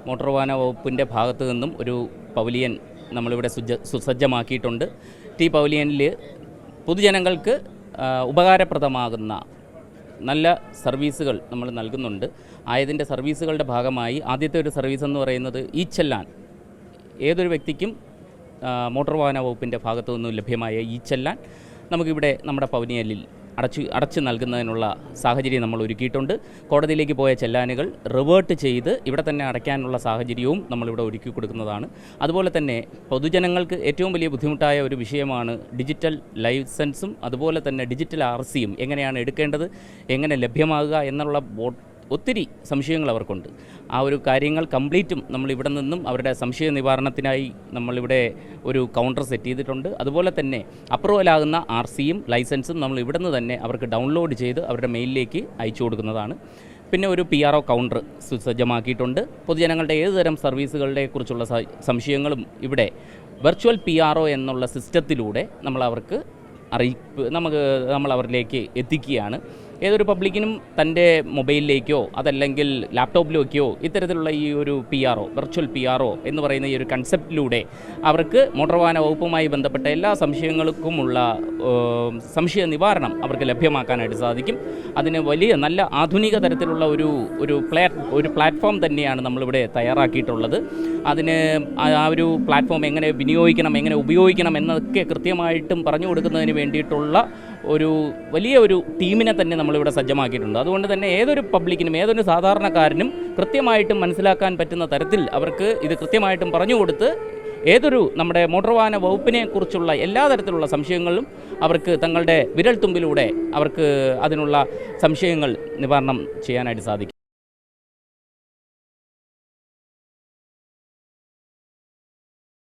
Motor വാഹന വകുപ്പിൻ്റെ ഭാഗത്തു നിന്നും ഒരു പവലിയൻ നമ്മളിവിടെ സുസജ്ജമാക്കിയിട്ടുണ്ട്. ഈ പവലിയനിൽ പൊതുജനങ്ങൾക്ക് ഉപകാരപ്രദമാകുന്ന നല്ല സർവീസുകൾ നമ്മൾ നൽകുന്നുണ്ട്. ആയതിൻ്റെ സർവീസുകളുടെ ഭാഗമായി ആദ്യത്തെ ഒരു സർവീസ് എന്ന് പറയുന്നത് ഈ ചെല്ലാൻ. ഏതൊരു വ്യക്തിക്കും മോട്ടോർ വാഹന വകുപ്പിൻ്റെ ഭാഗത്തു നിന്നും ലഭ്യമായ ഈ ചെല്ലാൻ നമുക്കിവിടെ നമ്മുടെ പവലിയനിൽ അടച്ചു നൽകുന്നതിനുള്ള സാഹചര്യം നമ്മൾ ഒരുക്കിയിട്ടുണ്ട്. കോടതിയിലേക്ക് പോയ ചെല്ലാനുകൾ റിവേർട്ട് ചെയ്ത് ഇവിടെ തന്നെ അടയ്ക്കാനുള്ള സാഹചര്യവും നമ്മളിവിടെ ഒരുക്കി കൊടുക്കുന്നതാണ്. അതുപോലെ തന്നെ പൊതുജനങ്ങൾക്ക് ഏറ്റവും വലിയ ബുദ്ധിമുട്ടായ ഒരു വിഷയമാണ് ഡിജിറ്റൽ ലൈസൻസും അതുപോലെ തന്നെ ഡിജിറ്റൽ RCയും എങ്ങനെയാണ് എടുക്കേണ്ടത്, എങ്ങനെ ലഭ്യമാകുക എന്നുള്ള ഒത്തിരി സംശയങ്ങൾ അവർക്കുണ്ട്. ആ ഒരു കാര്യങ്ങൾ കംപ്ലീറ്റും നമ്മളിവിടെ നിന്നും അവരുടെ സംശയ നിവാരണത്തിനായി നമ്മളിവിടെ ഒരു കൗണ്ടർ സെറ്റ് ചെയ്തിട്ടുണ്ട്. അതുപോലെ തന്നെ അപ്രൂവലാകുന്ന RCയും ലൈസൻസും നമ്മൾ ഇവിടെ നിന്ന് തന്നെ അവർക്ക് ഡൗൺലോഡ് ചെയ്ത് അവരുടെ മെയിലിലേക്ക് അയച്ചു കൊടുക്കുന്നതാണ്. പിന്നെ ഒരു PRO കൗണ്ടർ സുസജ്ജമാക്കിയിട്ടുണ്ട്. പൊതുജനങ്ങളുടെ ഏതുതരം സർവീസുകളുടെ കുറിച്ചുള്ള സംശയങ്ങളും ഇവിടെ വെർച്വൽ PRO എന്നുള്ള സിസ്റ്റത്തിലൂടെ നമ്മൾ അവരിലേക്ക് എത്തിക്കുകയാണ്. ഏതൊരു പബ്ലിക്കിനും തൻ്റെ മൊബൈലിലേക്കോ അതല്ലെങ്കിൽ ലാപ്ടോപ്പിലേക്കോ ഇത്തരത്തിലുള്ള ഈ ഒരു വെർച്വൽ PRO എന്ന് പറയുന്ന ഈ ഒരു കൺസെപ്റ്റിലൂടെ അവർക്ക് മോട്ടോർ വാഹന വകുപ്പുമായി ബന്ധപ്പെട്ട എല്ലാ സംശയങ്ങൾക്കുമുള്ള സംശയ നിവാരണം അവർക്ക് ലഭ്യമാക്കാനായിട്ട് സാധിക്കും. അതിന് വലിയ നല്ല ആധുനിക തരത്തിലുള്ള ഒരു പ്ലാറ്റ്ഫോം തന്നെയാണ് നമ്മളിവിടെ തയ്യാറാക്കിയിട്ടുള്ളത്. അതിന് ആ ഒരു പ്ലാറ്റ്ഫോം എങ്ങനെ വിനിയോഗിക്കണം, എങ്ങനെ ഉപയോഗിക്കണം എന്നതൊക്കെ കൃത്യമായിട്ടും പറഞ്ഞു കൊടുക്കുന്നതിന് വേണ്ടിയിട്ടുള്ള വലിയൊരു ടീമിനെ തന്നെ നമ്മളിവിടെ സജ്ജമാക്കിയിട്ടുണ്ട്. അതുകൊണ്ട് തന്നെ ഏതൊരു പബ്ലിക്കിനും ഏതൊരു സാധാരണക്കാരനും കൃത്യമായിട്ടും മനസ്സിലാക്കാൻ പറ്റുന്ന തരത്തിൽ അവർക്ക് ഇത് കൃത്യമായിട്ടും പറഞ്ഞു കൊടുത്ത് നമ്മുടെ മോട്ടോർ വാഹന വകുപ്പിനെ കുറിച്ചുള്ള എല്ലാ തരത്തിലുള്ള സംശയങ്ങളും അവർക്ക് തങ്ങളുടെ വിരൽത്തുമ്പിലൂടെ അവർക്ക് അതിനുള്ള സംശയങ്ങൾ നിവാരണം ചെയ്യാനായിട്ട് സാധിക്കും.